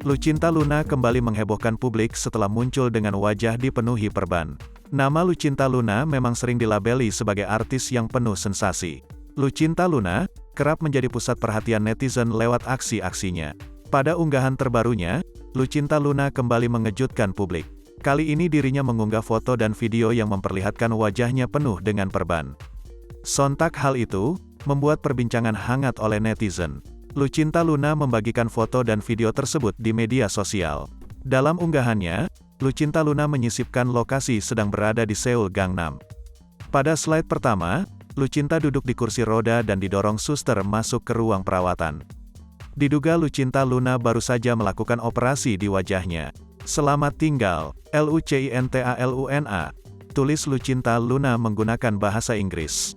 Lucinta Luna kembali menghebohkan publik setelah muncul dengan wajah dipenuhi perban. Nama Lucinta Luna memang sering dilabeli sebagai artis yang penuh sensasi. Lucinta Luna kerap menjadi pusat perhatian netizen lewat aksi-aksinya. Pada unggahan terbarunya, Lucinta Luna kembali mengejutkan publik. Kali ini dirinya mengunggah foto dan video yang memperlihatkan wajahnya penuh dengan perban. Sontak hal itu membuat perbincangan hangat oleh netizen. Lucinta Luna membagikan foto dan video tersebut di media sosial. Dalam unggahannya, Lucinta Luna menyisipkan lokasi sedang berada di Seoul, Gangnam. Pada slide pertama, Lucinta duduk di kursi roda dan didorong suster masuk ke ruang perawatan. Diduga Lucinta Luna baru saja melakukan operasi di wajahnya. Selamat tinggal, LUCINTA LUNA, tulis Lucinta Luna menggunakan bahasa Inggris.